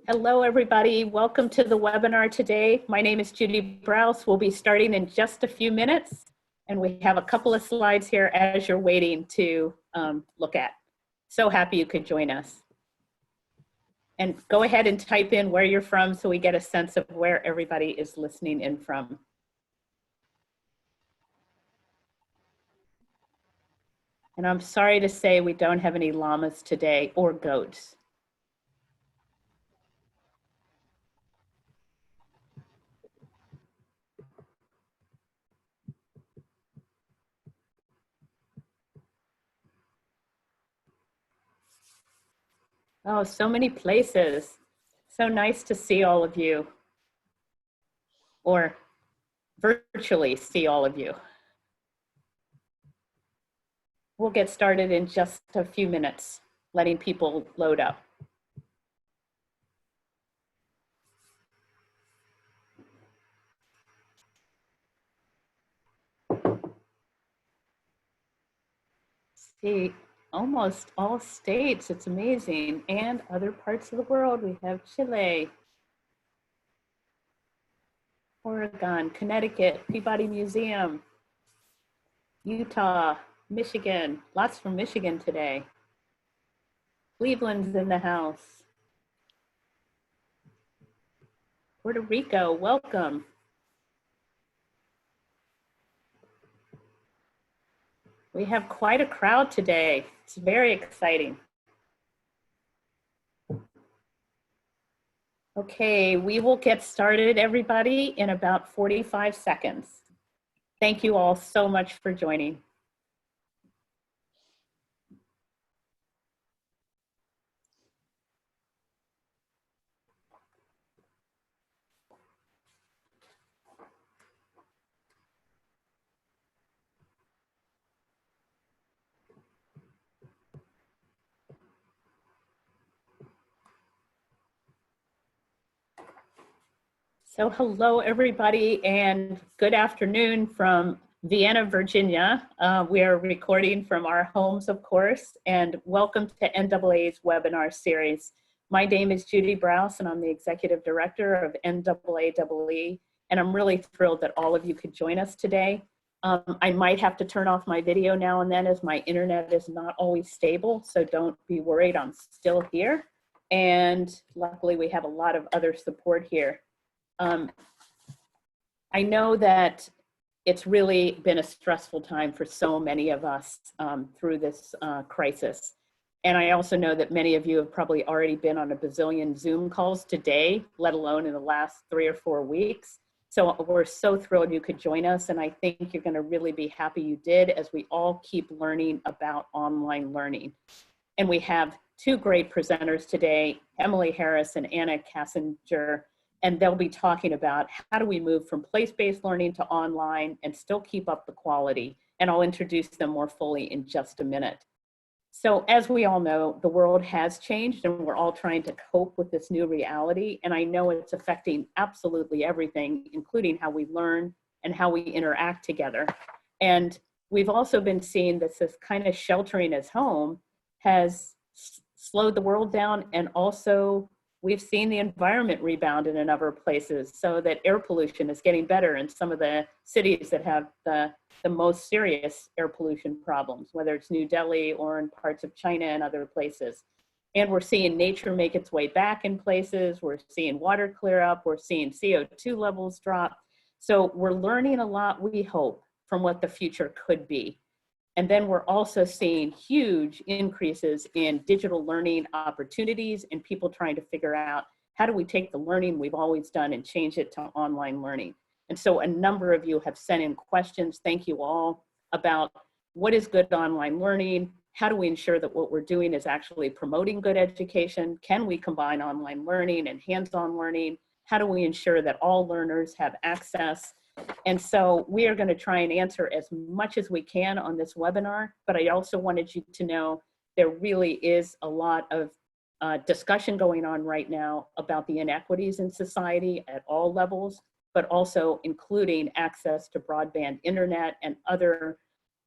Hello, everybody. Welcome to the webinar today. My name is Judy Browse. We'll be starting in just a few minutes, and we have a couple of slides here as you're waiting to look at. So happy you could join us. And go ahead and type in where you're from so we get a sense of where everybody is listening in from. And I'm sorry to say we don't have any llamas today or goats. Oh, so many places. So nice to see all of you, or virtually see all of you. We'll get started in just a few minutes, letting people load up. See, almost all states, it's amazing. And other parts of the world, we have Chile, Oregon, Connecticut, Peabody Museum, Utah, Michigan, lots from Michigan today. Cleveland's in the house. Puerto Rico, welcome. We have quite a crowd today. It's very exciting. Okay, we will get started, everybody, in about 45 seconds. Thank you all so much for joining. So hello, everybody, and good afternoon from Vienna, Virginia. We are recording from our homes, of course, and welcome to NAA's webinar series. My name is Judy Browse, and I'm the Executive Director of NAAEE, and I'm really thrilled that all of you could join us today. I might have to turn off my video now and then as my internet is not always stable, so don't be worried, I'm still here. And luckily, we have a lot of other support here. I know that it's really been a stressful time for so many of us through this crisis. And I also know that many of you have probably already been on a bazillion Zoom calls today, let alone in the last 3 or 4 weeks. So we're so thrilled you could join us. And I think you're gonna really be happy you did as we all keep learning about online learning. And we have 2 great presenters today, Emily Harris and Anna Kassinger. And they'll be talking about how do we move from place-based learning to online and still keep up the quality. And I'll introduce them more fully in just a minute. So as we all know, the world has changed and we're all trying to cope with this new reality. And I know it's affecting absolutely everything, including how we learn and how we interact together. And we've also been seeing that this kind of sheltering at home has slowed the world down, and also we've seen the environment rebound in a number of places, so that air pollution is getting better in some of the cities that have the most serious air pollution problems, whether it's New Delhi or in parts of China and other places. And we're seeing nature make its way back in places. We're seeing water clear up. We're seeing CO2 levels drop. So we're learning a lot, we hope, from what the future could be. And then we're also seeing huge increases in digital learning opportunities and people trying to figure out how do we take the learning we've always done and change it to online learning. And so a number of you have sent in questions, thank you all, about what is good online learning? How do we ensure that what we're doing is actually promoting good education? Can we combine online learning and hands-on learning? How do we ensure that all learners have access? And so we are going to try and answer as much as we can on this webinar, but I also wanted you to know there really is a lot of discussion going on right now about the inequities in society at all levels, but also including access to broadband internet and other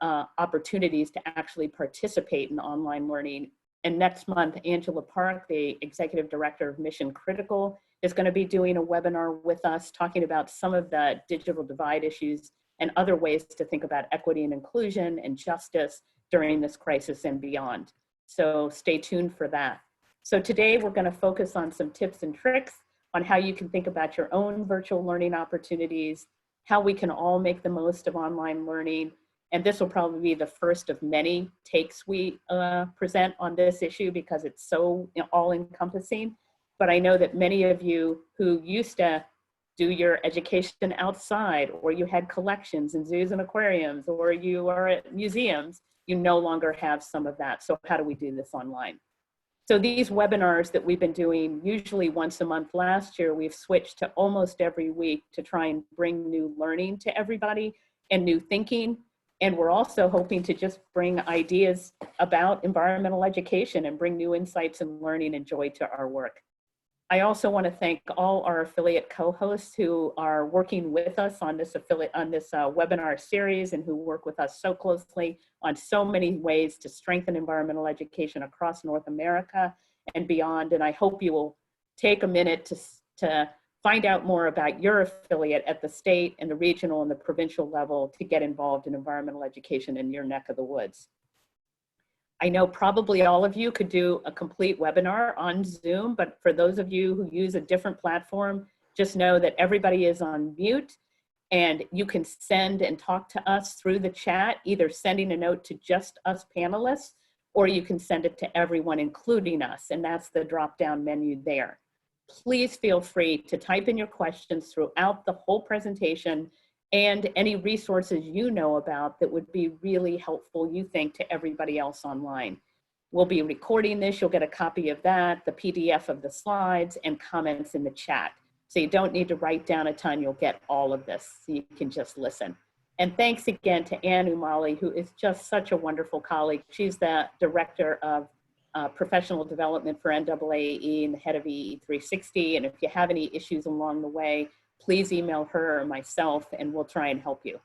opportunities to actually participate in online learning And next month, Angela Park, the Executive Director of Mission Critical, is going to be doing a webinar with us talking about some of the digital divide issues and other ways to think about equity and inclusion and justice during this crisis and beyond. So stay tuned for that. So today we're going to focus on some tips and tricks on how you can think about your own virtual learning opportunities, how we can all make the most of online learning. And this will probably be the first of many takes we present on this issue because it's so all-encompassing. But I know that many of you who used to do your education outside, or you had collections in zoos and aquariums, or you are at museums, you no longer have some of that. So how do we do this online? So these webinars that we've been doing usually once a month last year, we've switched to almost every week to try and bring new learning to everybody and new thinking. And we're also hoping to just bring ideas about environmental education and bring new insights and learning and joy to our work. I also want to thank all our affiliate co-hosts who are working with us on this webinar series and who work with us so closely on so many ways to strengthen environmental education across North America and beyond. And I hope you will take a minute to find out more about your affiliate at the state and the regional and the provincial level to get involved in environmental education in your neck of the woods. I know probably all of you could do a complete webinar on Zoom, but for those of you who use a different platform, just know that everybody is on mute and you can send and talk to us through the chat, either sending a note to just us panelists, or you can send it to everyone, including us, and that's the drop-down menu there. Please feel free to type in your questions throughout the whole presentation and any resources you know about that would be really helpful, you think, to everybody else online. We'll be recording this. You'll get a copy of that, the PDF of the slides, and comments in the chat. So you don't need to write down a ton. You'll get all of this. So you can just listen. And thanks again to Ann Umali, who is just such a wonderful colleague. She's the Director of Professional Development for NAAE and the head of EE360. And if you have any issues along the way, please email her or myself and we'll try and help you.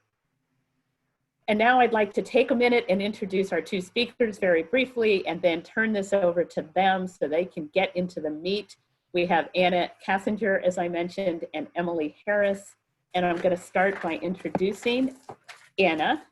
And now I'd like to take a minute and introduce our two speakers very briefly and then turn this over to them so they can get into the meat. We have Anna Kassinger, as I mentioned, and Emily Harris. And I'm going to start by introducing Anna.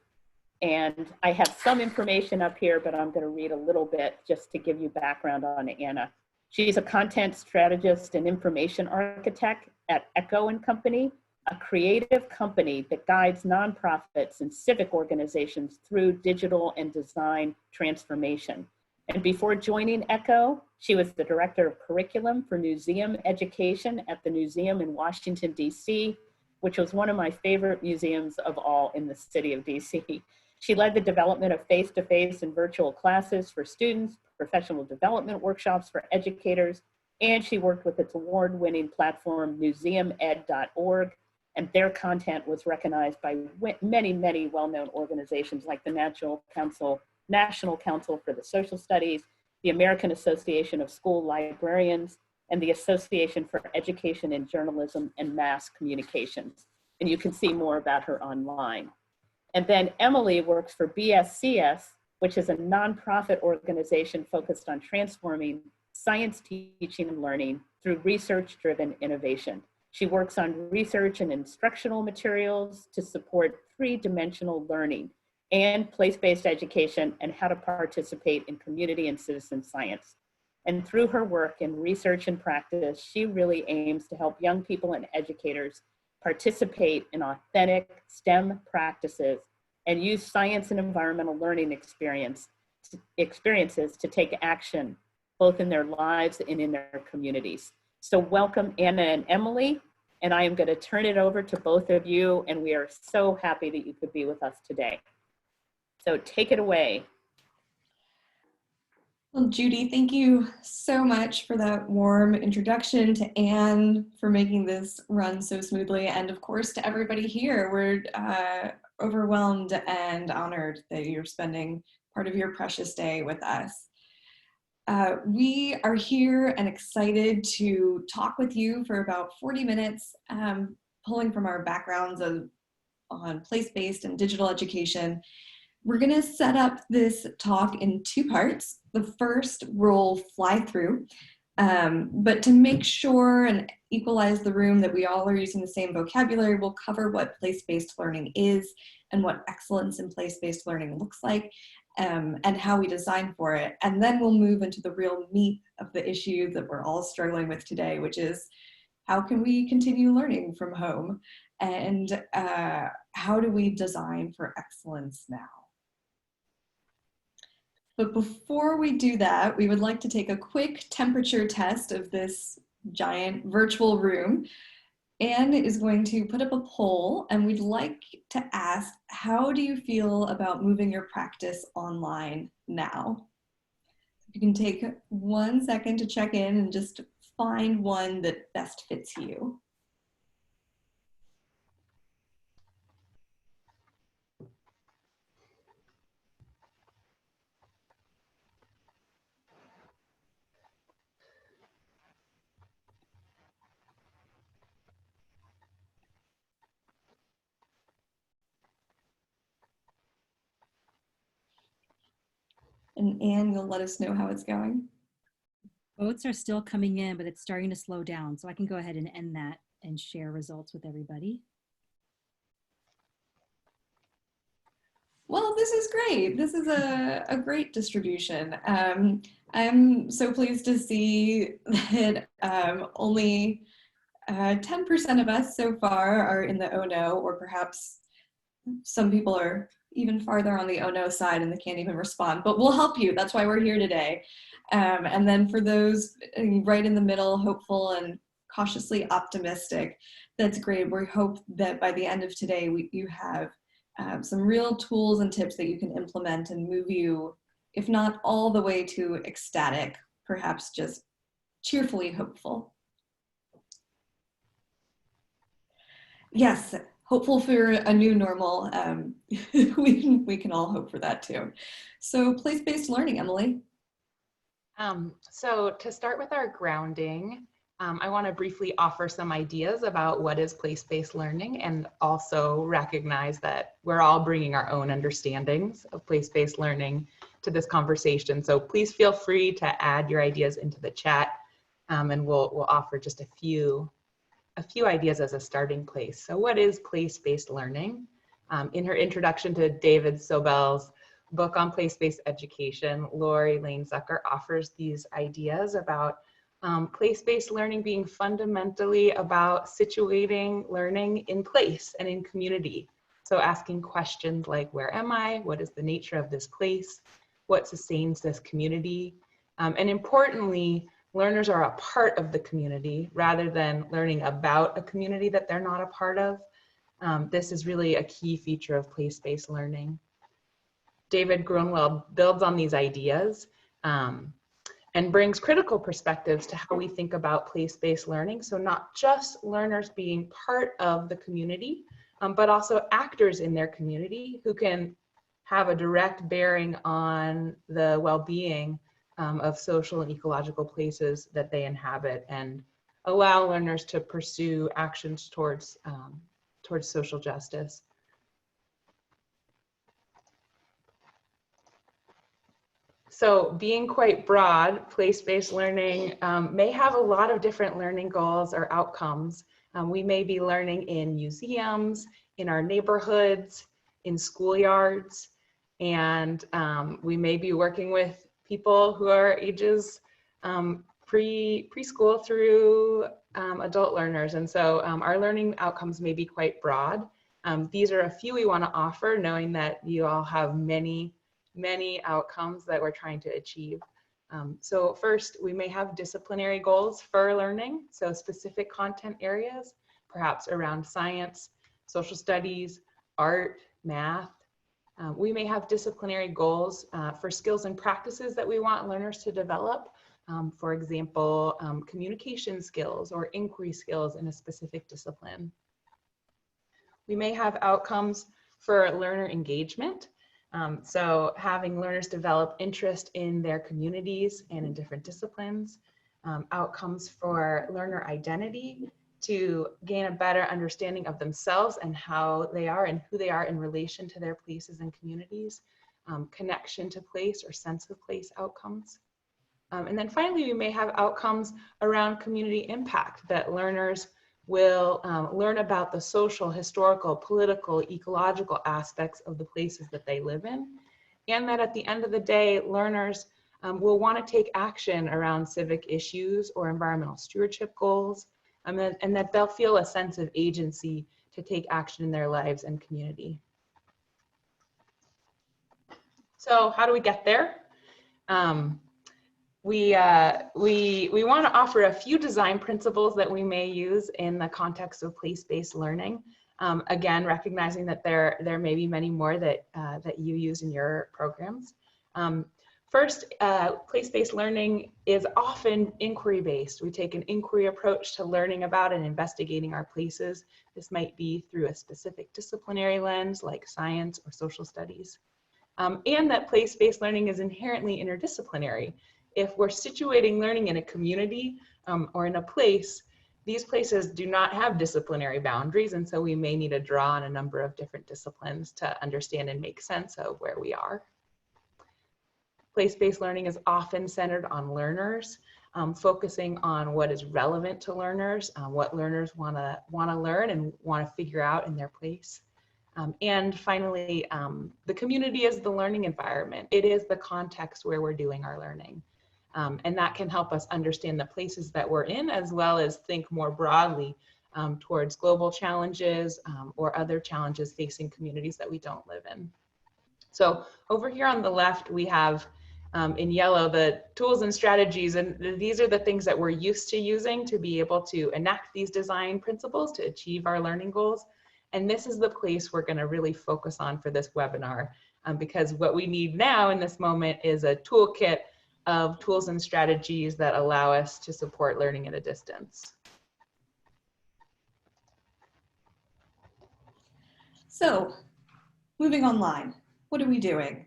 And I have some information up here, but I'm going to read a little bit just to give you background on Anna. She's a content strategist and information architect at Echo&Co, a creative company that guides nonprofits and civic organizations through digital and design transformation. And before joining Echo, she was the director of curriculum for museum education at the museum in Washington, D.C., which was one of my favorite museums of all in the city of D.C. She led the development of face-to-face and virtual classes for students, professional development workshops for educators, and she worked with its award-winning platform, museumed.org, and their content was recognized by many, many well-known organizations like the National Council for the Social Studies, the American Association of School Librarians, and the Association for Education in Journalism and Mass Communications. And you can see more about her online. And then Emily works for BCSC, which is a nonprofit organization focused on transforming science teaching and learning through research-driven innovation. She works on research and instructional materials to support three-dimensional learning and place-based education and how to participate in community and citizen science. And through her work in research and practice, she really aims to help young people and educators participate in authentic STEM practices and use science and environmental learning experiences to take action, both in their lives and in their communities. So welcome Anna and Emily, and I am going to turn it over to both of you, and we are so happy that you could be with us today. So take it away. Well, Judy, thank you so much for that warm introduction, to Anne for making this run so smoothly, and of course to everybody here. We're overwhelmed and honored that you're spending part of your precious day with us. We are here and excited to talk with you for about 40 minutes, pulling from our backgrounds on place-based and digital education. We're going to set up this talk in two parts. The first we'll fly through, but to make sure and equalize the room that we all are using the same vocabulary, we'll cover what place-based learning is and what excellence in place-based learning looks like, and how we design for it. And then we'll move into the real meat of the issue that we're all struggling with today, which is how can we continue learning from home? And how do we design for excellence now? But before we do that, we would like to take a quick temperature test of this giant virtual room. Anne is going to put up a poll, and we'd like to ask, how do you feel about moving your practice online now? You can take 1 second to check in and just find one that best fits you. And Anne, you'll let us know how it's going. Votes are still coming in, but it's starting to slow down. So I can go ahead and end that and share results with everybody. Well, this is great. This is a great distribution. I'm so pleased to see that only 10% of us so far are in the oh no, or perhaps some people are even farther on the oh no side and they can't even respond, but we'll help you. That's why we're here today. And then for those right in the middle, hopeful and cautiously optimistic, that's great. We hope that by the end of today, you have some real tools and tips that you can implement and move you, if not all the way to ecstatic, perhaps just cheerfully hopeful. Yes, hopeful for a new normal. We can all hope for that too. So place-based learning, Emily. So to start with our grounding, I want to briefly offer some ideas about what is place-based learning, and also recognize that we're all bringing our own understandings of place-based learning to this conversation. So please feel free to add your ideas into the chat, and we'll offer just a few ideas as a starting place. So what is place-based learning? In her introduction to David Sobel's book on place-based education, Lori Lane Zucker offers these ideas about place-based learning being fundamentally about situating learning in place and in community. So asking questions like, where am I? What is the nature of this place? What sustains this community? And importantly, learners are a part of the community rather than learning about a community that they're not a part of. This is really a key feature of place-based learning. David Grunwald builds on these ideas and brings critical perspectives to how we think about place-based learning. So not just learners being part of the community, but also actors in their community who can have a direct bearing on the well-being of social and ecological places that they inhabit, and allow learners to pursue actions towards social justice. So being quite broad, place-based learning may have a lot of different learning goals or outcomes. We may be learning in museums, in our neighborhoods, in schoolyards, and we may be working with people who are ages preschool through adult learners. And so our learning outcomes may be quite broad. These are a few we want to offer, knowing that you all have many outcomes that we're trying to achieve. So first, we may have disciplinary goals for learning, so specific content areas, perhaps around science, social studies, art, math. We may have disciplinary goals for skills and practices that we want learners to develop. For example, communication skills or inquiry skills in a specific discipline. We may have outcomes for learner engagement. So having learners develop interest in their communities and in different disciplines. Outcomes for learner identity, to gain a better understanding of themselves and how they are and who they are in relation to their places and communities, connection to place or sense of place outcomes. And then finally, we may have outcomes around community impact, that learners will learn about the social, historical, political, ecological aspects of the places that they live in. And that at the end of the day, learners will want to take action around civic issues or environmental stewardship goals, and that they'll feel a sense of agency to take action in their lives and community. So how do we get there? We want to offer a few design principles that we may use in the context of place-based learning. Again, recognizing that there may be many more that you use in your programs. First, place-based learning is often inquiry-based. We take an inquiry approach to learning about and investigating our places. This might be through a specific disciplinary lens like science or social studies. And that place-based learning is inherently interdisciplinary. If we're situating learning in a community or in a place, these places do not have disciplinary boundaries, and so we may need to draw on a number of different disciplines to understand and make sense of where we are. Place-based learning is often centered on learners, focusing on what is relevant to learners, what learners want to learn and want to figure out in their place. And finally, the community is the learning environment. It is the context where we're doing our learning. And that can help us understand the places that we're in, as well as think more broadly towards global challenges or other challenges facing communities that we don't live in. So over here on the left, we have in yellow the tools and strategies, and these are the things that we're used to using to be able to enact these design principles to achieve our learning goals. And this is the place we're going to really focus on for this webinar, because what we need now in this moment is a toolkit of tools and strategies that allow us to support learning at a distance. So, moving online, what are we doing?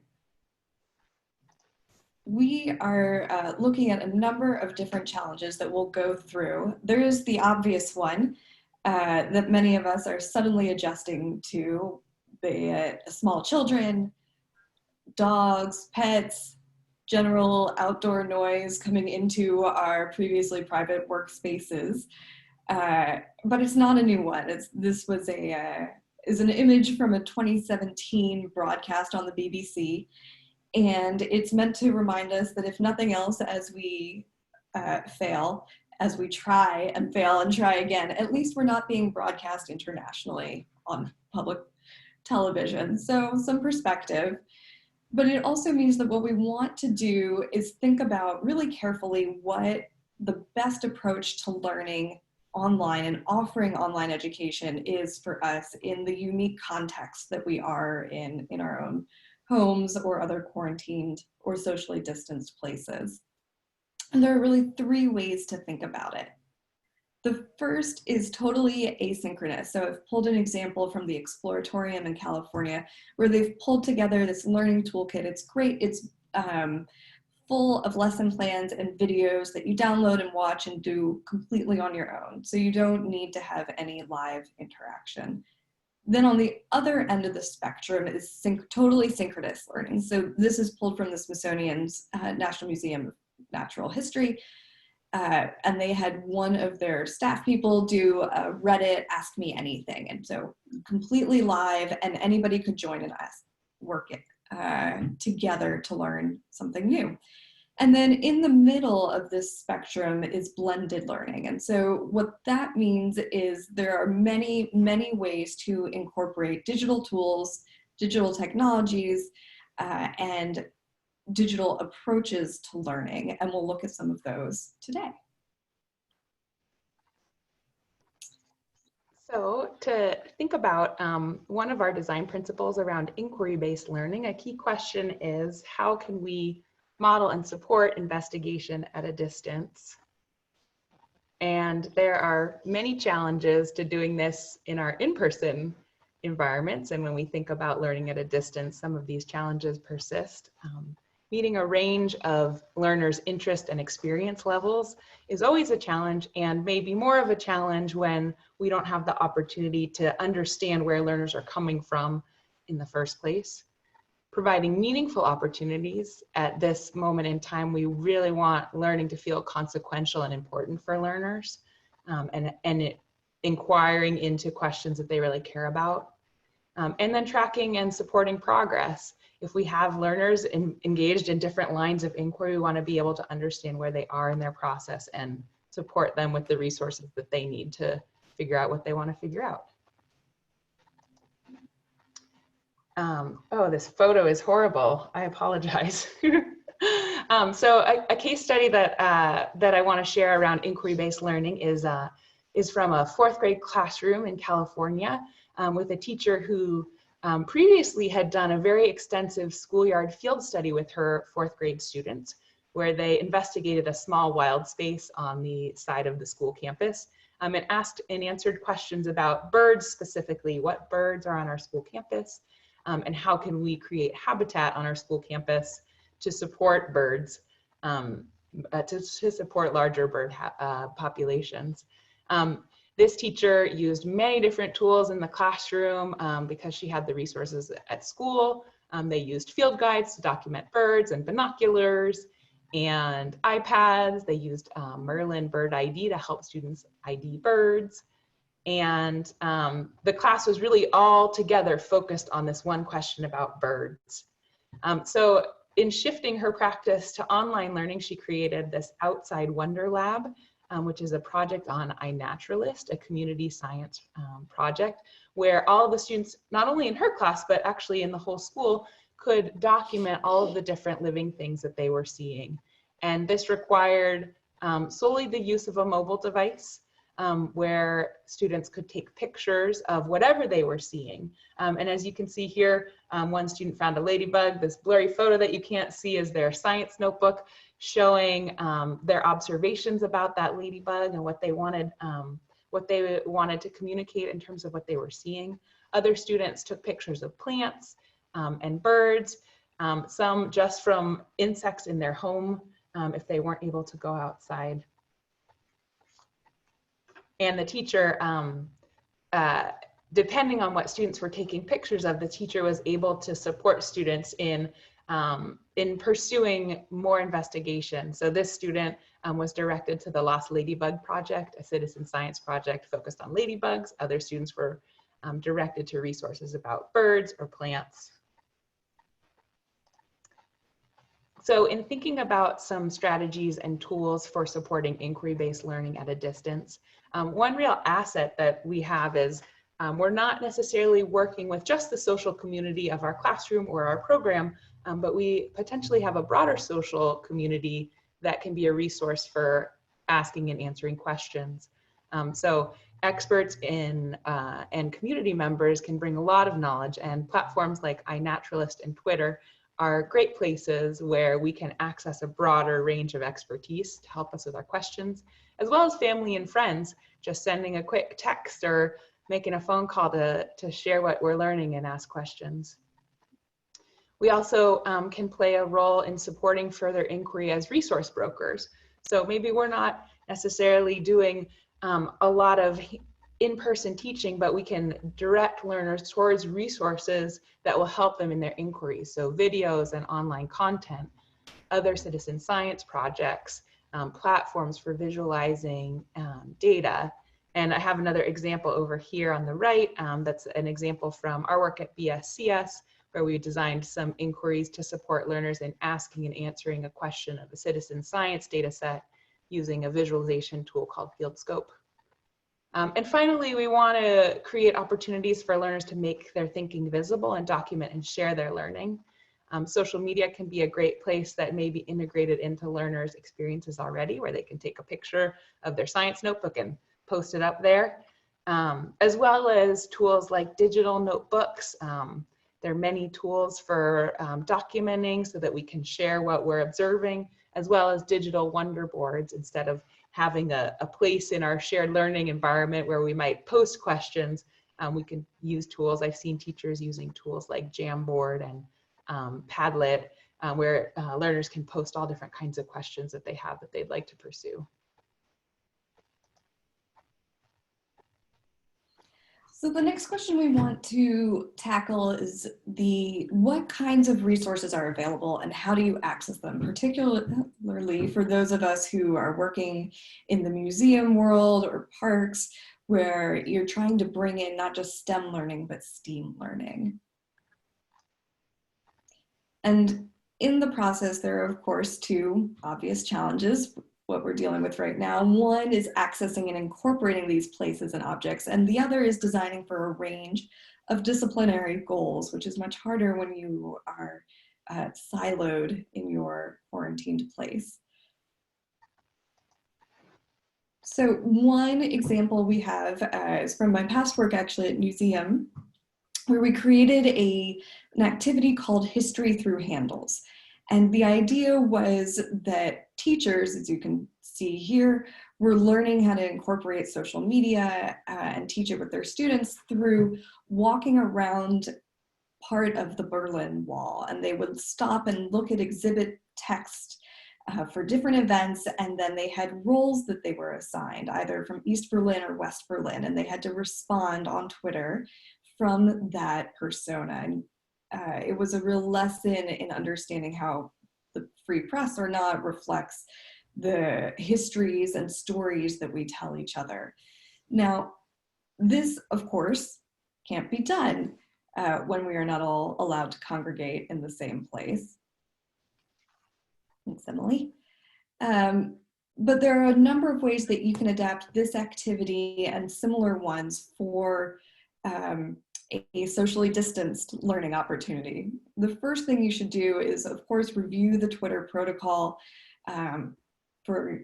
We are looking at a number of different challenges that we'll go through. There is the obvious one that many of us are suddenly adjusting to, be it small children, dogs, pets, general outdoor noise coming into our previously private workspaces. But it's not a new one. This was is an image from a 2017 broadcast on the BBC. And it's meant to remind us that if nothing else, as we fail, as we try and fail and try again, at least we're not being broadcast internationally on public television. So some perspective. But it also means that what we want to do is think about really carefully what the best approach to learning online and offering online education is for us in the unique context that we are in our own homes or other quarantined or socially distanced places. And there are really three ways to think about it. The first is totally asynchronous. So I've pulled an example from the Exploratorium in California where they've pulled together this learning toolkit. It's great. It's full of lesson plans and videos that you download and watch and do completely on your own. So you don't need to have any live interaction. Then on the other end of the spectrum is totally synchronous learning. So this is pulled from the Smithsonian's National Museum of Natural History. And they had one of their staff people do a Reddit Ask Me Anything. And so completely live, and anybody could join and work it together to learn something new. And then in the middle of this spectrum is blended learning. And so what that means is there are many, many ways to incorporate digital tools, digital technologies, and digital approaches to learning. And we'll look at some of those today. So to think about one of our design principles around inquiry-based learning, a key question is how can we model and support investigation at a distance? And there are many challenges to doing this in our in-person environments. And when we think about learning at a distance, some of these challenges persist. meeting a range of learners' interest and experience levels is always a challenge, and maybe more of a challenge when we don't have the opportunity to understand where learners are coming from in the first place. Providing meaningful opportunities at this moment in time, we really want learning to feel consequential and important for learners, and inquiring into questions that they really care about. And then tracking and supporting progress. If we have learners engaged in different lines of inquiry, we want to be able to understand where they are in their process and support them with the resources that they need to figure out what they want to figure out. Oh, this photo is horrible. I apologize. So a case study that I want to share around inquiry-based learning is from a 4th grade classroom in California with a teacher who previously had done a very extensive schoolyard field study with her 4th grade students, where they investigated a small wild space on the side of the school campus and asked and answered questions about birds specifically. What birds are on our school campus, and how can we create habitat on our school campus to support birds, to support larger bird populations. This teacher used many different tools in the classroom because she had the resources at school. They used field guides to document birds and binoculars and iPads. They used Merlin Bird ID to help students ID birds. And the class was really all together focused on this one question about birds. So in shifting her practice to online learning, she created this Outside Wonder Lab, which is a project on iNaturalist, a community science project, where all of the students, not only in her class, but actually in the whole school, could document all of the different living things that they were seeing. And this required solely the use of a mobile device, where students could take pictures of whatever they were seeing. And as you can see here, one student found a ladybug. This blurry photo that you can't see is their science notebook showing their observations about that ladybug and what they wanted to communicate in terms of what they were seeing. Other students took pictures of plants and birds, some just from insects in their home if they weren't able to go outside. And the teacher, depending on what students were taking pictures of, the teacher was able to support students in pursuing more investigation. So this student was directed to the Lost Ladybug Project, a citizen science project focused on ladybugs. Other students were directed to resources about birds or plants. So in thinking about some strategies and tools for supporting inquiry-based learning at a distance, one real asset that we have is we're not necessarily working with just the social community of our classroom or our program, but we potentially have a broader social community that can be a resource for asking and answering questions. So experts and community members can bring a lot of knowledge, and platforms like iNaturalist and Twitter are great places where we can access a broader range of expertise to help us with our questions, as well as family and friends, just sending a quick text or making a phone call to share what we're learning and ask questions. We also can play a role in supporting further inquiry as resource brokers. So maybe we're not necessarily doing a lot of in-person teaching, but we can direct learners towards resources that will help them in their inquiries. So videos and online content, other citizen science projects, platforms for visualizing data. And I have another example over here on the right. That's an example from our work at BCSC, where we designed some inquiries to support learners in asking and answering a question of a citizen science data set using a visualization tool called FieldScope. And finally, we want to create opportunities for learners to make their thinking visible and document and share their learning. Social media can be a great place that may be integrated into learners' experiences already, where they can take a picture of their science notebook and post it up there, as well as tools like digital notebooks. There are many tools for documenting so that we can share what we're observing, as well as digital wonder boards instead of having a place in our shared learning environment where we might post questions. We can use tools. I've seen teachers using tools like Jamboard and Padlet where learners can post all different kinds of questions that they have that they'd like to pursue. So the next question we want to tackle is what kinds of resources are available and how do you access them, particularly for those of us who are working in the museum world or parks, where you're trying to bring in not just STEM learning, but STEAM learning. And in the process, there are, of course, two obvious challenges, what we're dealing with right now. One is accessing and incorporating these places and objects, and the other is designing for a range of disciplinary goals, which is much harder when you are siloed in your quarantined place. So one example we have is from my past work actually at Museum, where we created an activity called History Through Handles. And the idea was that teachers, as you can see here, were learning how to incorporate social media and teach it with their students through walking around part of the Berlin Wall. And they would stop and look at exhibit text for different events, and then they had roles that they were assigned, either from East Berlin or West Berlin, and they had to respond on Twitter from that persona. And it was a real lesson in understanding how the free press or not reflects the histories and stories that we tell each other. Now, this, of course, can't be done when we are not all allowed to congregate in the same place. And simile. But there are a number of ways that you can adapt this activity and similar ones for a socially distanced learning opportunity. The first thing you should do is, of course, review the Twitter protocol for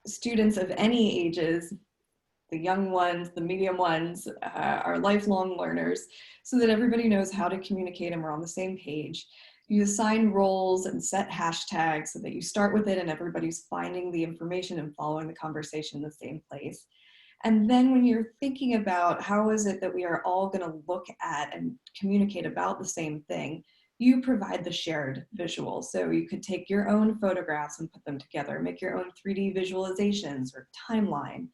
students of any ages, the young ones, the medium ones, our lifelong learners, so that everybody knows how to communicate and we're on the same page. You assign roles and set hashtags so that you start with it and everybody's finding the information and following the conversation in the same place. And then when you're thinking about how is it that we are all going to look at and communicate about the same thing, you provide the shared visual. So you could take your own photographs and put them together, make your own 3D visualizations or timeline.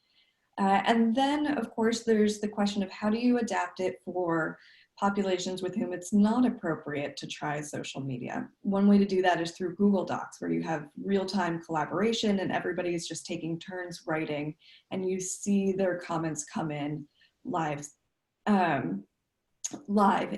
And then, of course, there's the question of how do you adapt it for populations with whom it's not appropriate to try social media. One way to do that is through Google Docs, where you have real-time collaboration and everybody is just taking turns writing and you see their comments come in live in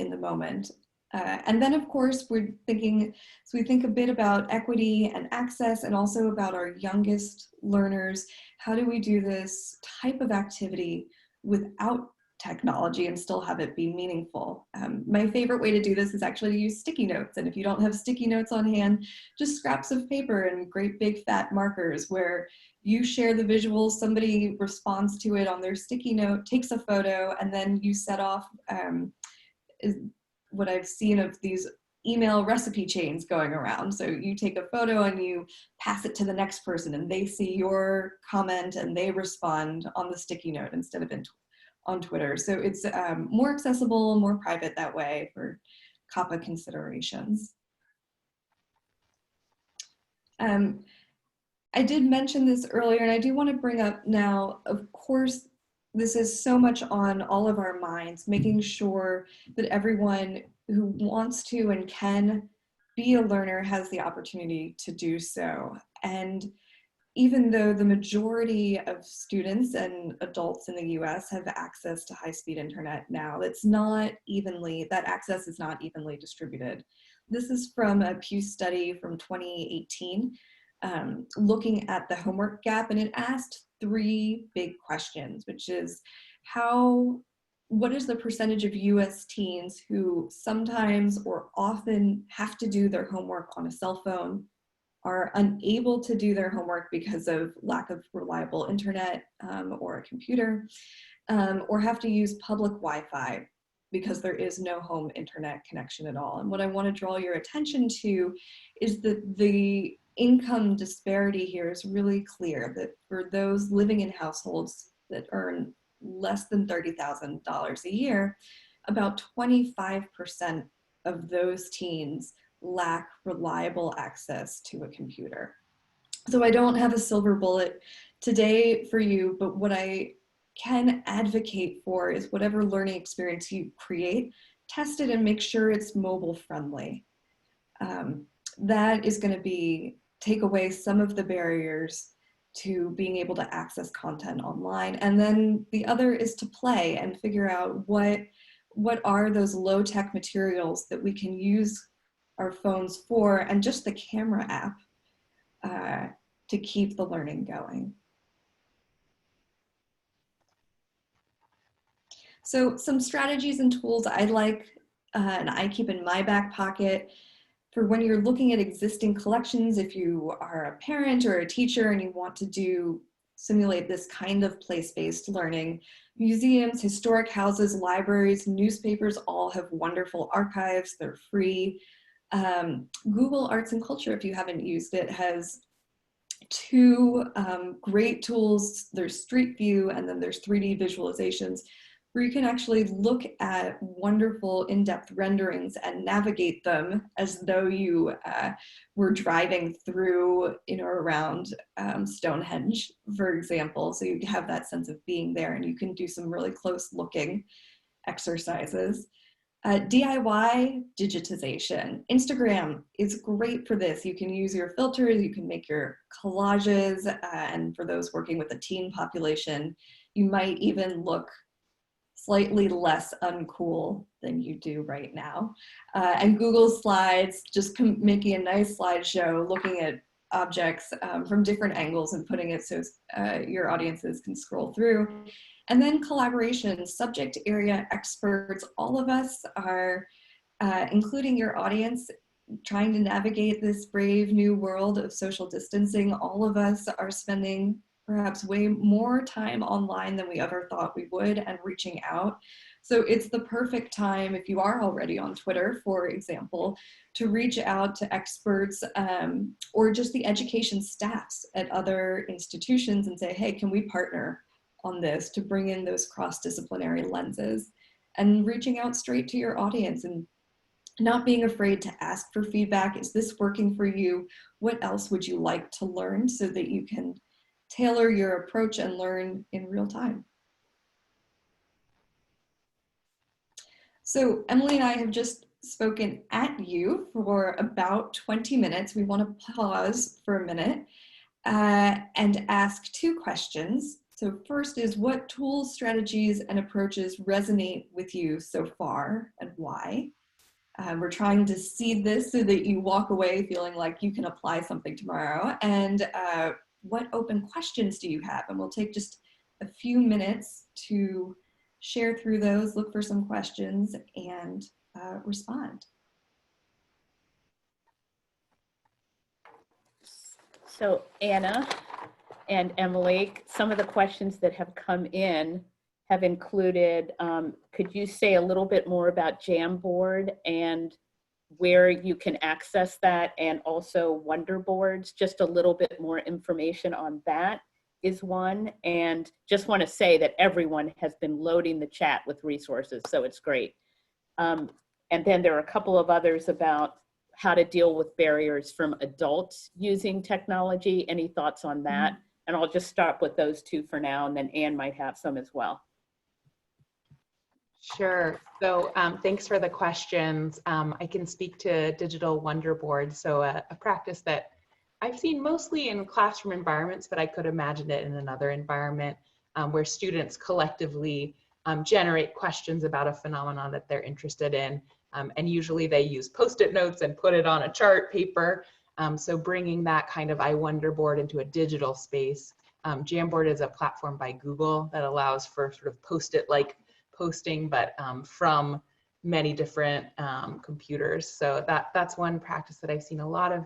the moment. And then, of course, we're thinking, so we think a bit about equity and access and also about our youngest learners. How do we do this type of activity without technology and still have it be meaningful? My favorite way to do this is actually to use sticky notes. And if you don't have sticky notes on hand, just scraps of paper and great big fat markers where you share the visuals, somebody responds to it on their sticky note, takes a photo, and then you set off what I've seen of these email recipe chains going around. So you take a photo and you pass it to the next person and they see your comment and they respond on the sticky note instead of on Twitter. So it's more accessible, more private that way for COPPA considerations. I did mention this earlier and I do want to bring up now, of course, this is so much on all of our minds, making sure that everyone who wants to and can be a learner has the opportunity to do so. And even though the majority of students and adults in the US have access to high-speed internet now, that access is not evenly distributed. This is from a Pew study from 2018, looking at the homework gap, and it asked 3 big questions, which is what is the percentage of US teens who sometimes or often have to do their homework on a cell phone, are unable to do their homework because of lack of reliable internet or a computer, or have to use public Wi-Fi because there is no home internet connection at all. And what I want to draw your attention to is that the income disparity here is really clear, that for those living in households that earn less than $30,000 a year, about 25% of those teens lack reliable access to a computer. So I don't have a silver bullet today for you, but what I can advocate for is whatever learning experience you create, test it and make sure it's mobile friendly. That is going to take away some of the barriers to being able to access content online. And then the other is to play and figure out what are those low-tech materials that we can use our phones for, and just the camera app to keep the learning going. So some strategies and tools I like and I keep in my back pocket for when you're looking at existing collections. If you are a parent or a teacher and you want to simulate this kind of place-based learning, museums, historic houses, libraries, newspapers all have wonderful archives. They're free. Google Arts and Culture, if you haven't used it, has two great tools. There's Street View and then there's 3D visualizations, where you can actually look at wonderful in-depth renderings and navigate them as though you were driving through or around Stonehenge, for example. So you have that sense of being there, and you can do some really close looking exercises. DIY digitization. Instagram is great for this. You can use your filters, you can make your collages, and for those working with the teen population, you might even look slightly less uncool than you do right now. And Google Slides, just making a nice slideshow, looking at objects from different angles and putting it so your audiences can scroll through. And then collaboration, subject area experts. All of us are, including your audience, trying to navigate this brave new world of social distancing. All of us are spending perhaps way more time online than we ever thought we would, and reaching out. So it's the perfect time, if you are already on Twitter, for example, to reach out to experts or just the education staffs at other institutions and say, hey, can we partner on this to bring in those cross-disciplinary lenses? And reaching out straight to your audience and not being afraid to ask for feedback. Is this working for you? What else would you like to learn, so that you can tailor your approach and learn in real time? So Emily and I have just spoken at you for about 20 minutes. We want to pause for a minute and ask two questions. So first is, what tools, strategies, and approaches resonate with you so far, and why? We're trying to seed this so that you walk away feeling like you can apply something tomorrow. And what open questions do you have? And we'll take just a few minutes to share through those, look for some questions, and respond. So Anna and Emily, some of the questions that have come in have included, could you say a little bit more about Jamboard and where you can access that, and also Wonderboards? Just a little bit more information on that is one. And just want to say that everyone has been loading the chat with resources, so it's great. And then there are a couple of others about how to deal with barriers from adults using technology. Any thoughts on that? Mm-hmm. And I'll just start with those two for now, and then Anne might have some as well. Sure. So thanks for the questions. I can speak to Digital Wonderboard. So a practice that I've seen mostly in classroom environments, but I could imagine it in another environment where students collectively generate questions about a phenomenon that they're interested in. And usually they use Post-it notes and put it on a chart paper. So bringing that kind of iWonderboard into a digital space. Jamboard is a platform by Google that allows for sort of Post-it-like posting, but from many different computers. So that's one practice that I've seen a lot of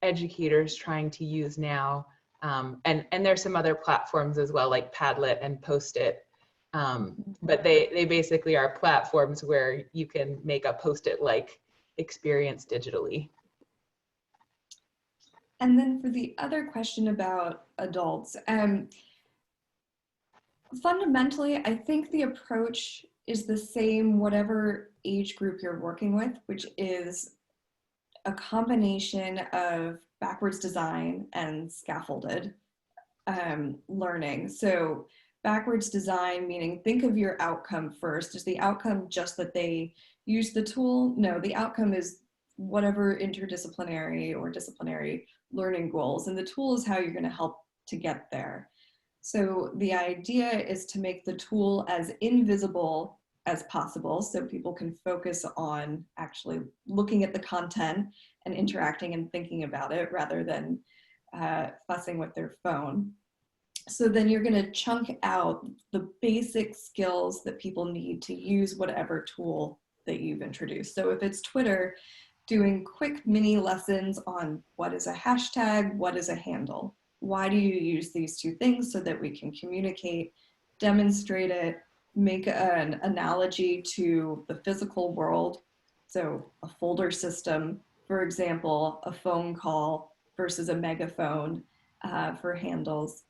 educators trying to use now. And there's some other platforms as well, like Padlet and Post-it. But they basically are platforms where you can make a Post-it-like experience digitally. And then for the other question about adults, fundamentally, I think the approach is the same, whatever age group you're working with, which is a combination of backwards design and scaffolded learning. So backwards design, meaning think of your outcome first. Is the outcome just that they use the tool? No, the outcome is whatever interdisciplinary or disciplinary learning goals, and the tool is how you're going to help to get there. So the idea is to make the tool as invisible as possible so people can focus on actually looking at the content and interacting and thinking about it rather than fussing with their phone. So then you're going to chunk out the basic skills that people need to use whatever tool that you've introduced. So if it's Twitter, doing quick mini lessons on what is a hashtag, what is a handle, why do you use these two things so that we can communicate, demonstrate it, make an analogy to the physical world. So a folder system, for example, a phone call versus a megaphone for handles.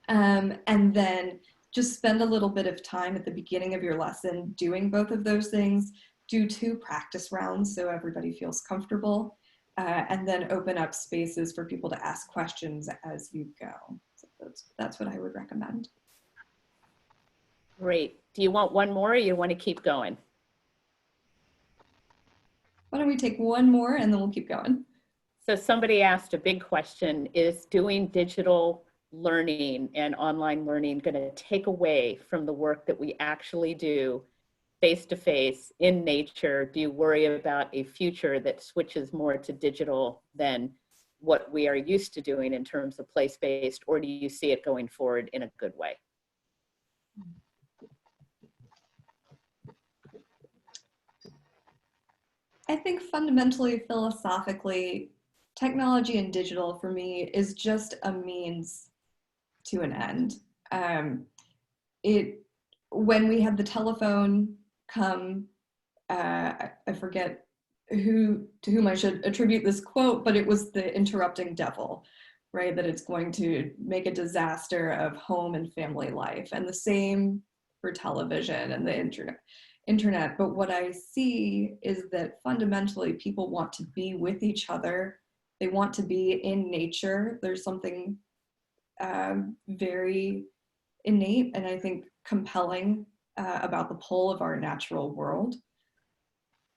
And then just spend a little bit of time at the beginning of your lesson doing both of those things. Do 2 practice rounds so everybody feels comfortable, and then open up spaces for people to ask questions as you go. So that's what I would recommend. Great. Do you want one more or you want to keep going? Why don't we take one more and then we'll keep going. So somebody asked a big question, is doing digital learning and online learning going to take away from the work that we actually do face-to-face in nature? Do you worry about a future that switches more to digital than what we are used to doing in terms of place-based, or do you see it going forward in a good way? I think fundamentally, philosophically, technology and digital for me is just a means to an end. When we had the telephone come, I forget to whom I should attribute this quote, but it was the interrupting devil, right? That it's going to make a disaster of home and family life, and the same for television and the internet. But what I see is that fundamentally people want to be with each other. They want to be in nature. There's something very innate and I think compelling about the pull of our natural world.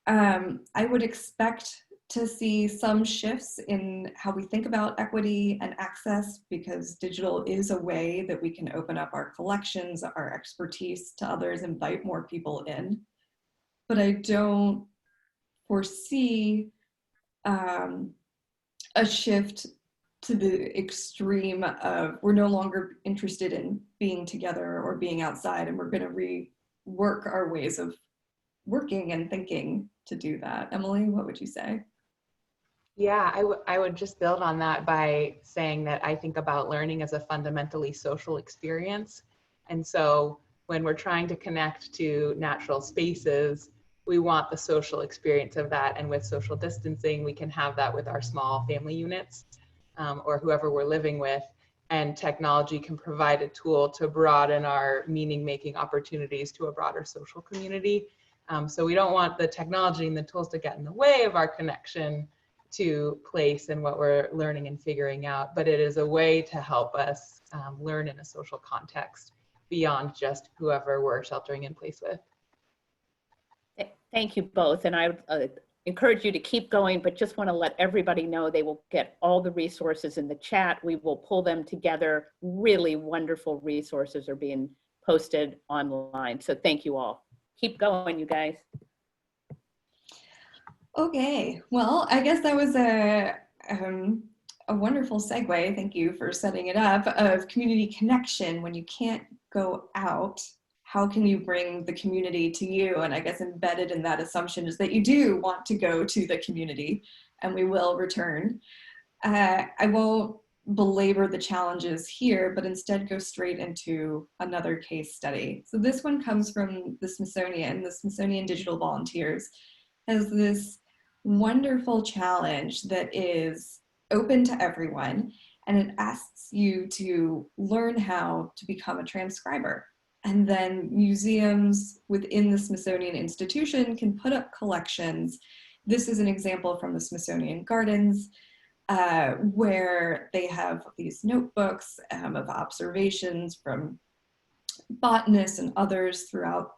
I would expect to see some shifts in how we think about equity and access, because digital is a way that we can open up our collections, our expertise to others, invite more people in. But I don't foresee a shift to the extreme of we're no longer interested in being together or being outside, and we're going to rework our ways of working and thinking to do that. Emily, what would you say? Yeah, I would just build on that by saying that I think about learning as a fundamentally social experience. And so when we're trying to connect to natural spaces, we want the social experience of that. And with social distancing, we can have that with our small family units or whoever we're living with. And technology can provide a tool to broaden our meaning-making opportunities to a broader social community. So we don't want the technology and the tools to get in the way of our connection to place and what we're learning and figuring out, but it is a way to help us learn in a social context beyond just whoever we're sheltering in place with. Thank you both, and I would encourage you to keep going, but just want to let everybody know they will get all the resources in the chat. We will pull them together. Really wonderful resources are being posted online, so thank you all. Keep going, you guys. Okay, well, I guess that was a wonderful segue. Thank you for setting it up, of community connection. When you can't go out, how can you bring the community to you? And I guess embedded in that assumption is that you do want to go to the community, and we will return. I won't belabor the challenges here, but instead go straight into another case study. So this one comes from the Smithsonian Digital Volunteers has this wonderful challenge that is open to everyone, and it asks you to learn how to become a transcriber. And then museums within the Smithsonian institution can put up collections this is an example from the Smithsonian Gardens, where they have these notebooks of observations from botanists and others throughout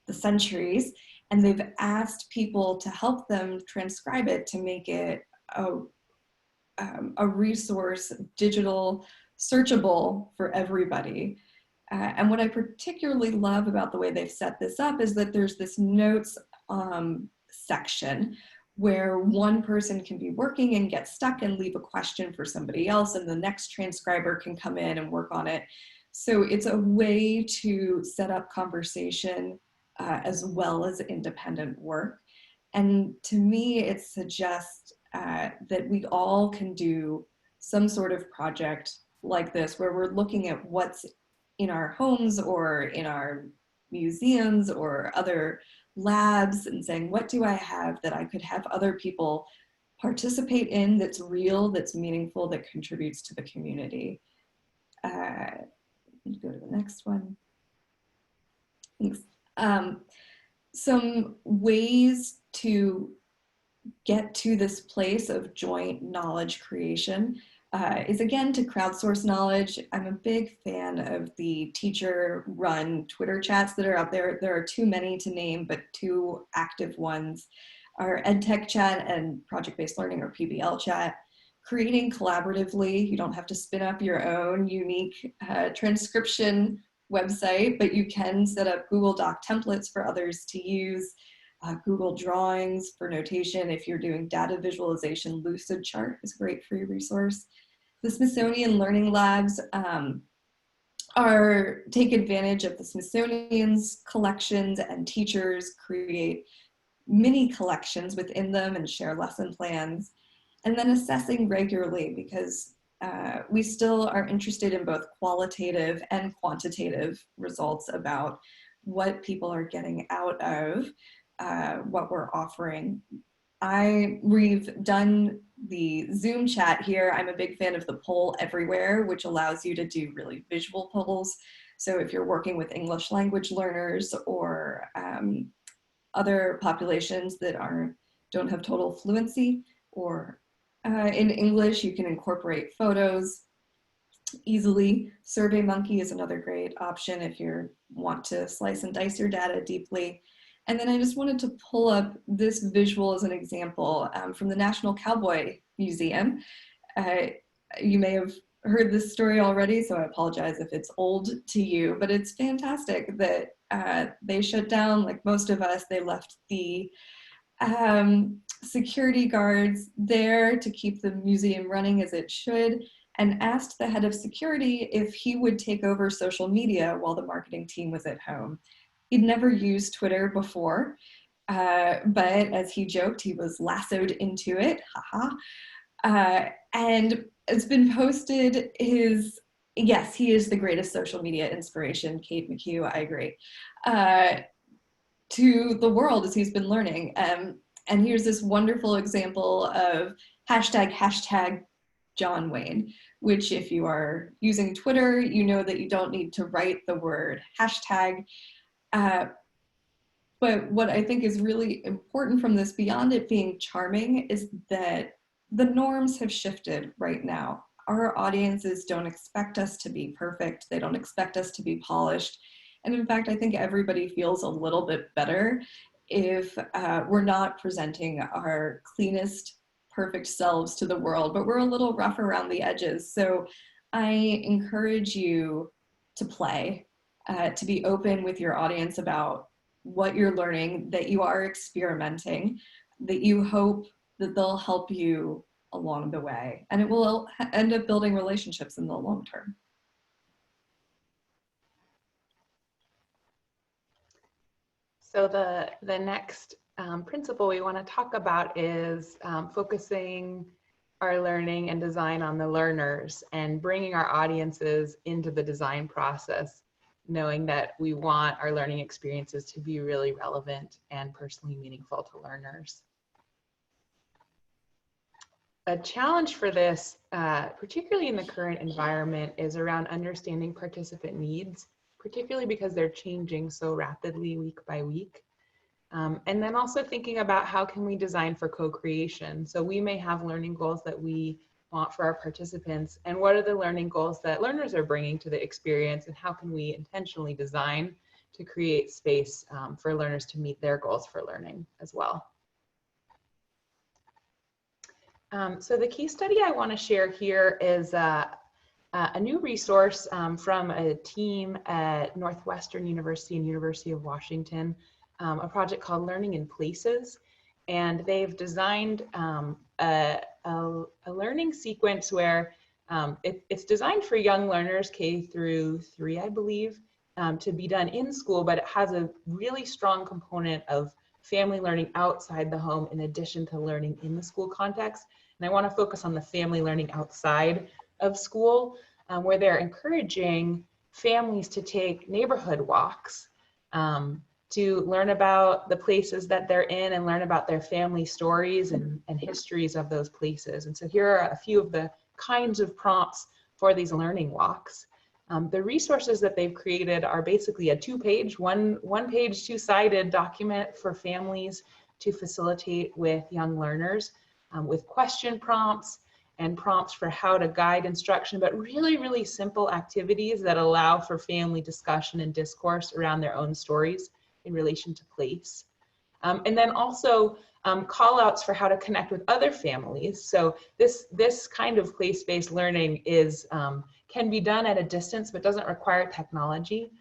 the centuries, and they've asked people to help them transcribe it to make it a resource, digital, searchable for everybody. And what I particularly love about the way they've set this up is that there's this notes section where one person can be working and get stuck and leave a question for somebody else, and the next transcriber can come in and work on it. So it's a way to set up conversation as well as independent work. And to me, it suggests that we all can do some sort of project like this, where we're looking at what's in our homes or in our museums or other labs and saying, what do I have that I could have other people participate in that's real, that's meaningful, that contributes to the community. Go to the next one. Thanks. Some ways to get to this place of joint knowledge creation is, again, to crowdsource knowledge. I'm a big fan of the teacher-run Twitter chats that are out there. There are too many to name, but two active ones are EdTech chat and project-based learning, or PBL chat. Creating collaboratively, you don't have to spin up your own unique transcription website, but you can set up Google Doc templates for others to use. Google Drawings for notation. If you're doing data visualization, Lucidchart is a great free resource. The Smithsonian Learning Labs take advantage of the Smithsonian's collections, and teachers create mini collections within them and share lesson plans. And then assessing regularly, because we still are interested in both qualitative and quantitative results about what people are getting out of what we're offering. We've done the Zoom chat here. I'm a big fan of the poll everywhere, which allows you to do really visual polls. So if you're working with English language learners or other populations that don't have total fluency, or in English, you can incorporate photos easily. SurveyMonkey is another great option if you want to slice and dice your data deeply. And then I just wanted to pull up this visual as an example from the National Cowboy Museum. You may have heard this story already, so I apologize if it's old to you, but it's fantastic that they shut down, like most of us. They left the security guards there to keep the museum running as it should, and asked the head of security if he would take over social media while the marketing team was at home. He'd never used Twitter before, but as he joked, he was lassoed into it, haha. And it's been posted yes, he is the greatest social media inspiration, Kate McHugh, I agree, to the world as he's been learning. And here's this wonderful example of hashtag John Wayne, which if you are using Twitter, you know that you don't need to write the word hashtag. But what I think is really important from this, beyond it being charming, is that the norms have shifted right now. Our audiences don't expect us to be perfect. They don't expect us to be polished. And in fact, I think everybody feels a little bit better if we're not presenting our cleanest, perfect selves to the world, but we're a little rough around the edges. So I encourage you to play, to be open with your audience about what you're learning, that you are experimenting, that you hope that they'll help you along the way, and it will end up building relationships in the long term. So the next principle we want to talk about is focusing our learning and design on the learners and bringing our audiences into the design process, knowing that we want our learning experiences to be really relevant and personally meaningful to learners. A challenge for this, particularly in the current environment, is around understanding participant needs, particularly because they're changing so rapidly week by week. And then also thinking about how can we design for co-creation. So we may have learning goals that we want for our participants, and what are the learning goals that learners are bringing to the experience, and how can we intentionally design to create space for learners to meet their goals for learning as well. So the case study I want to share here is a new resource from a team at Northwestern University and University of Washington, a project called Learning in Places. And they've designed a learning sequence where it's designed for young learners, K through 3, I believe, to be done in school, but it has a really strong component of family learning outside the home in addition to learning in the school context. And I want to focus on the family learning outside of school, where they're encouraging families to take neighborhood walks to learn about the places that they're in and learn about their family stories and histories of those places. And so here are a few of the kinds of prompts for these learning walks. The resources that they've created are basically a two-page, one-page, two-sided document for families to facilitate with young learners, with question prompts and prompts for how to guide instruction, but really, really simple activities that allow for family discussion and discourse around their own stories in relation to place. And then also call outs for how to connect with other families. So this kind of place-based learning is, can be done at a distance, but doesn't require technology.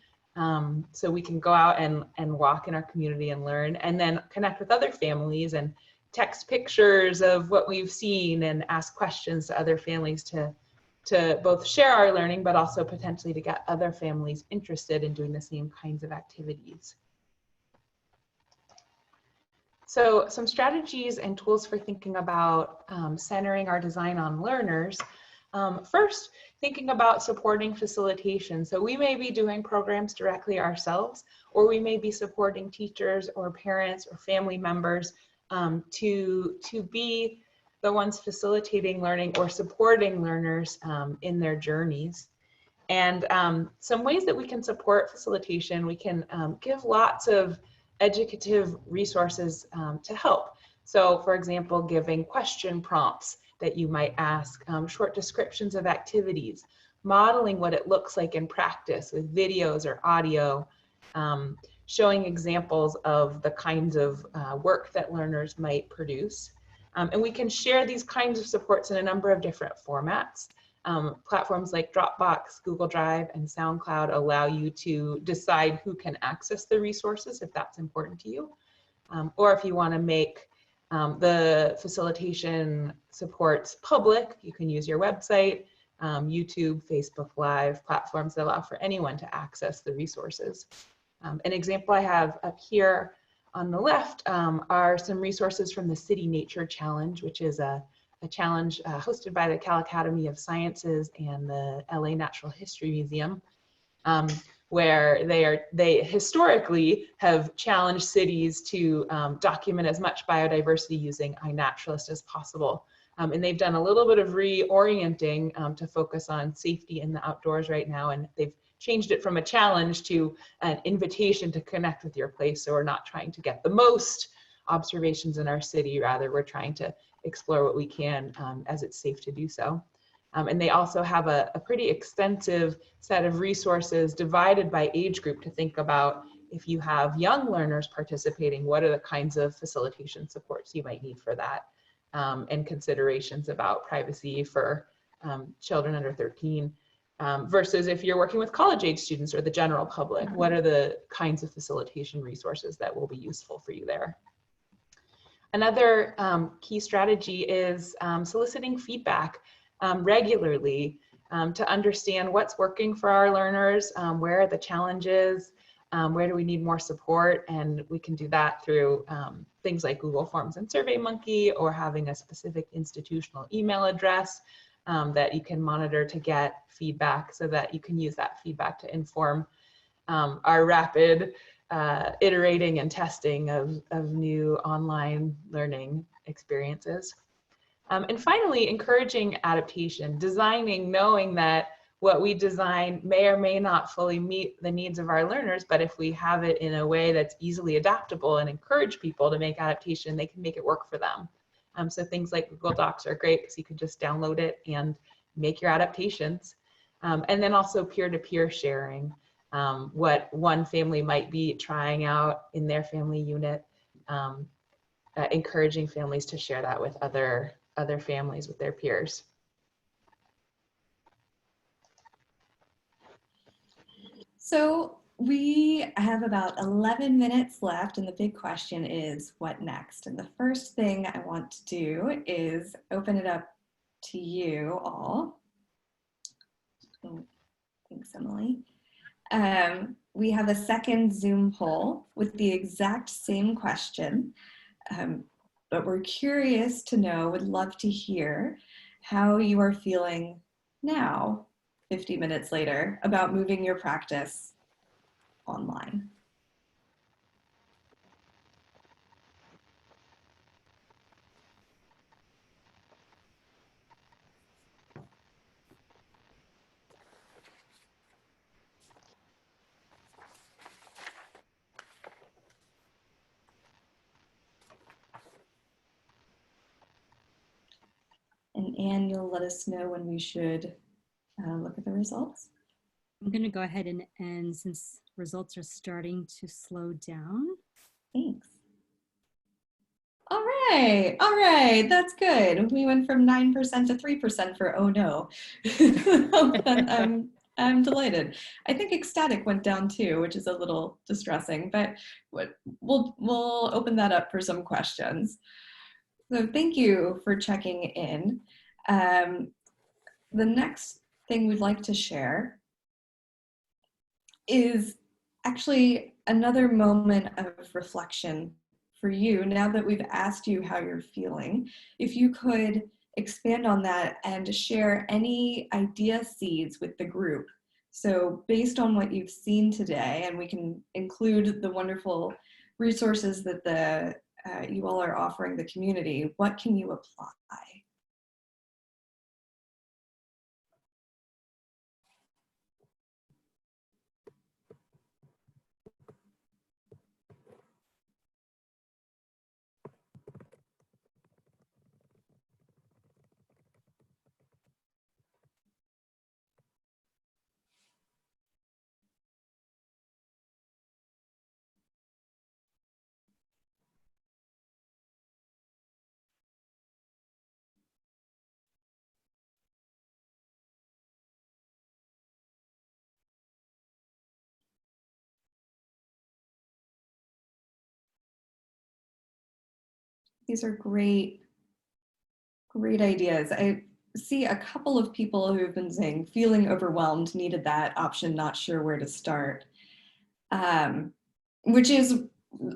So we can go out and walk in our community and learn, and then connect with other families and text pictures of what we've seen and ask questions to other families to both share our learning, but also potentially to get other families interested in doing the same kinds of activities. So some strategies and tools for thinking about centering our design on learners. First, thinking about supporting facilitation. So we may be doing programs directly ourselves, or we may be supporting teachers or parents or family members to be the ones facilitating learning or supporting learners in their journeys. And some ways that we can support facilitation, we can give lots of educative resources to help. So for example, giving question prompts that you might ask, short descriptions of activities, modeling what it looks like in practice with videos or audio, showing examples of the kinds of work that learners might produce. And we can share these kinds of supports in a number of different formats. Platforms like Dropbox, Google Drive, and SoundCloud allow you to decide who can access the resources if that's important to you. Or if you want to make the facilitation supports public, you can use your website, YouTube, Facebook Live, platforms that allow for anyone to access the resources. An example I have up here on the left are some resources from the City Nature Challenge, which is a challenge hosted by the Cal Academy of Sciences and the LA Natural History Museum, where they historically have challenged cities to document as much biodiversity using iNaturalist as possible. And they've done a little bit of reorienting to focus on safety in the outdoors right now, and they've changed it from a challenge to an invitation to connect with your place. So we're not trying to get the most observations in our city, rather we're trying to explore what we can as it's safe to do so. And they also have a pretty extensive set of resources divided by age group to think about if you have young learners participating, what are the kinds of facilitation supports you might need for that, and considerations about privacy for children under 13. Versus if you're working with college-age students or the general public, what are the kinds of facilitation resources that will be useful for you there? Another key strategy is soliciting feedback regularly to understand what's working for our learners, where are the challenges, where do we need more support, and we can do that through things like Google Forms and SurveyMonkey, or having a specific institutional email address that you can monitor to get feedback, so that you can use that feedback to inform our rapid iterating and testing of new online learning experiences. And finally, encouraging adaptation, designing knowing that what we design may or may not fully meet the needs of our learners, but if we have it in a way that's easily adaptable and encourage people to make adaptation, they can make it work for them. So things like Google Docs are great because you can just download it and make your adaptations. And then also peer-to-peer sharing, what one family might be trying out in their family unit, encouraging families to share that with other families, with their peers. So we have about 11 minutes left, and the big question is, what next? And the first thing I want to do is open it up to you all. Oh, thanks, Emily. We have a second Zoom poll with the exact same question, but we're curious to know, would love to hear how you are feeling now, 50 minutes later, about moving your practice online. And Anne, you'll let us know when we should look at the results. I'm going to go ahead and end since results are starting to slow down. Thanks. All right, that's good. We went from 9% to 3% for oh no. I'm delighted. I think ecstatic went down too, which is a little distressing, but we'll open that up for some questions. So thank you for checking in. The next thing we'd like to share is actually another moment of reflection for you. Now that we've asked you how you're feeling, if you could expand on that and share any idea seeds with the group. So based on what you've seen today, and we can include the wonderful resources that you all are offering the community, what can you apply? These are great ideas. I see a couple of people who have been saying feeling overwhelmed, needed that option, not sure where to start, which is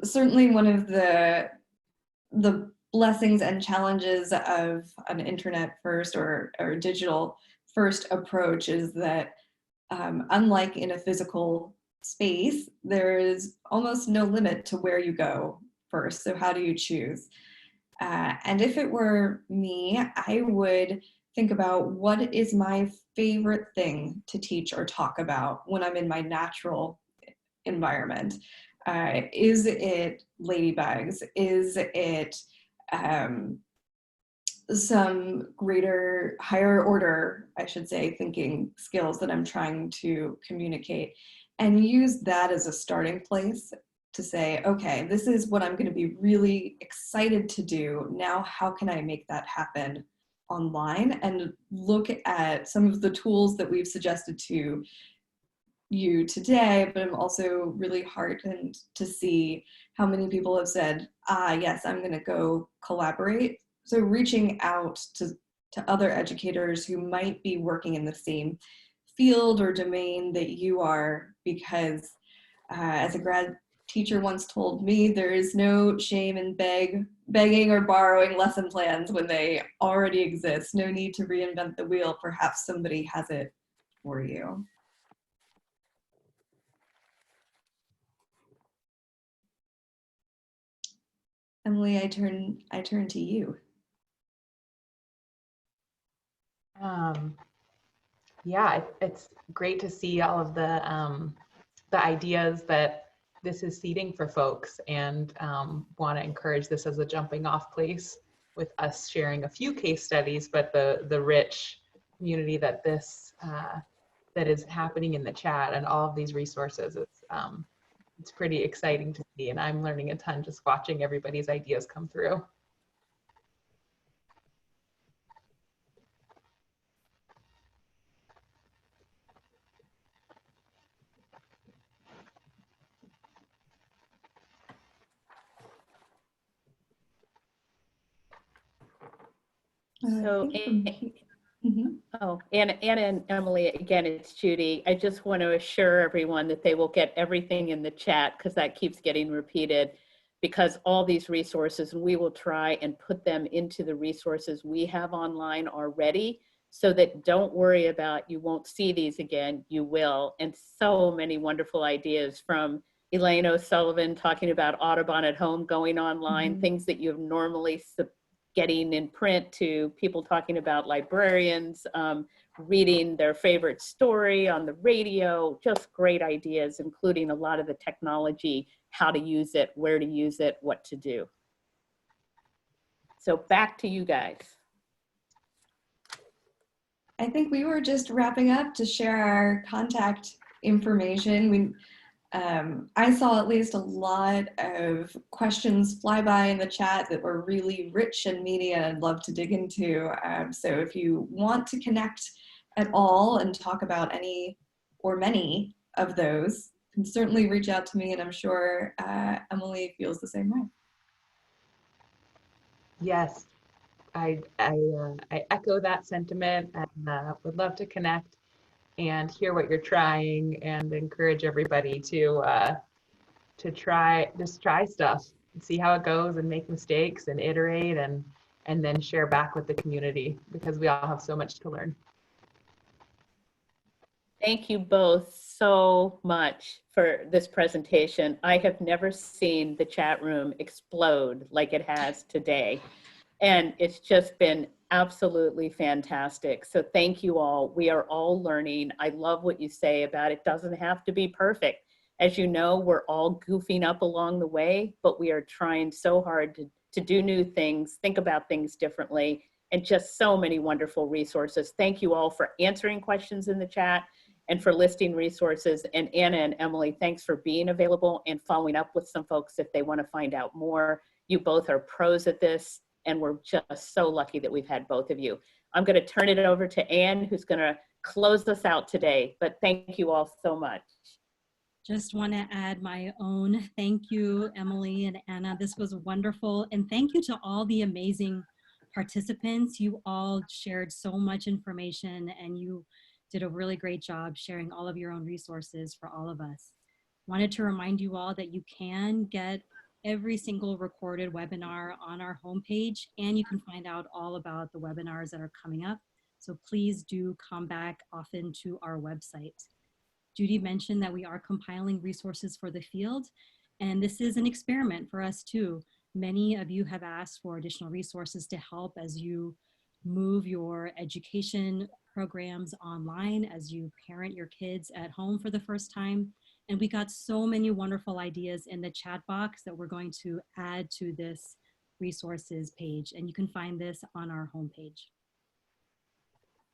certainly one of the blessings and challenges of an internet first or digital first approach, is that unlike in a physical space, there is almost no limit to where you go first. So how do you choose? And if it were me, I would think about what is my favorite thing to teach or talk about when I'm in my natural environment. Is it ladybugs? Is it some greater, higher order, I should say, thinking skills that I'm trying to communicate? And use that as a starting place to say, okay, this is what I'm going to be really excited to do. Now, how can I make that happen online? And look at some of the tools that we've suggested to you today, but I'm also really heartened to see how many people have said, yes, I'm going to go collaborate. So reaching out to other educators who might be working in the same field or domain that you are, because as a grad teacher once told me, there is no shame in begging or borrowing lesson plans when they already exist. No need to reinvent the wheel. Perhaps somebody has it for you. Emily, I turn to you. Yeah, it's great to see all of the ideas that this is seeding for folks, and want to encourage this as a jumping off place with us sharing a few case studies, but the rich community that this that is happening in the chat and all of these resources. It's pretty exciting to see, and I'm learning a ton just watching everybody's ideas come through. So, Mhm. oh, Anna and Emily, again, it's Judy. I just want to assure everyone that they will get everything in the chat, because that keeps getting repeated, because all these resources, and we will try and put them into the resources we have online already, so that don't worry about you won't see these again, you will. And so many wonderful ideas, from Elaine O'Sullivan talking about Audubon at home going online, things that you've normally getting in print, to people talking about librarians reading their favorite story on the radio. Just great ideas, including a lot of the technology, how to use it, where to use it, what to do. So back to you guys. I think we were just wrapping up to share our contact information. I saw at least a lot of questions fly by in the chat that were really rich and meaty, and I'd love to dig into. So if you want to connect at all and talk about any or many of those, you can certainly reach out to me, and I'm sure Emily feels the same way. Yes, I echo that sentiment, and would love to connect and hear what you're trying, and encourage everybody to try stuff and see how it goes, and make mistakes and iterate, and then share back with the community, because we all have so much to learn. Thank you both so much for this presentation. I have never seen the chat room explode like it has today. And it's just been absolutely fantastic. So thank you all. We are all learning. I love what you say about it doesn't have to be perfect. As you know, we're all goofing up along the way, but we are trying so hard to do new things, think about things differently, and just so many wonderful resources. Thank you all for answering questions in the chat and for listing resources. And Anna and Emily, thanks for being available and following up with some folks if they want to find out more. You both are pros at this, and we're just so lucky that we've had both of you. I'm going to turn it over to Anne, who's going to close us out today, but thank you all so much. Just want to add my own thank you, Emily and Anna. This was wonderful. And thank you to all the amazing participants. You all shared so much information, and you did a really great job sharing all of your own resources for all of us. Wanted to remind you all that you can get every single recorded webinar on our homepage, and you can find out all about the webinars that are coming up. So please do come back often to our website. Judy mentioned that we are compiling resources for the field, and this is an experiment for us too. Many of you have asked for additional resources to help as you move your education programs online, as you parent your kids at home for the first time. And we got so many wonderful ideas in the chat box that we're going to add to this resources page, and you can find this on our homepage.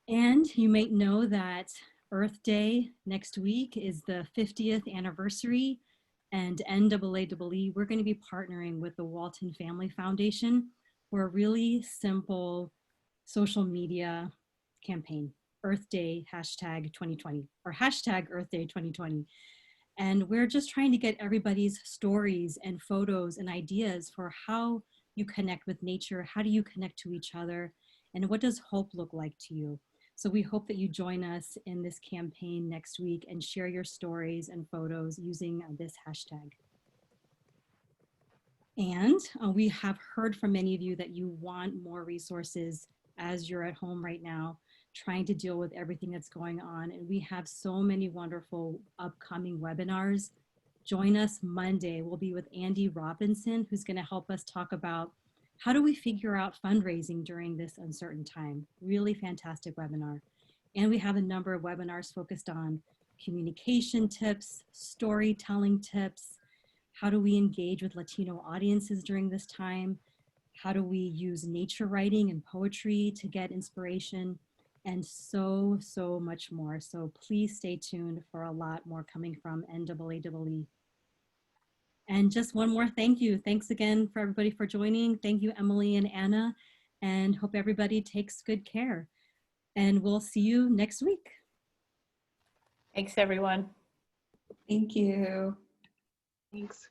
And you may know that Earth Day next week is the 50th anniversary, and NAAEE, we're going to be partnering with the Walton Family Foundation for a really simple social media campaign, Earth Day #2020, or hashtag Earth Day 2020. And we're just trying to get everybody's stories and photos and ideas for how you connect with nature, how do you connect to each other, and what does hope look like to you? So we hope that you join us in this campaign next week and share your stories and photos using this hashtag. And we have heard from many of you that you want more resources as you're at home right now, trying to deal with everything that's going on. And we have so many wonderful upcoming webinars. Join us Monday. We'll be with Andy Robinson, who's going to help us talk about how do we figure out fundraising during this uncertain time. Really fantastic webinar. And we have a number of webinars focused on communication tips, storytelling tips, how do we engage with Latino audiences during this time, how do we use nature writing and poetry to get inspiration, and so much more. So please stay tuned for a lot more coming from NAAE. And just one more thank you. Thanks again for everybody for joining. Thank you, Emily and Anna, and hope everybody takes good care. And we'll see you next week. Thanks, everyone. Thank you. Thanks.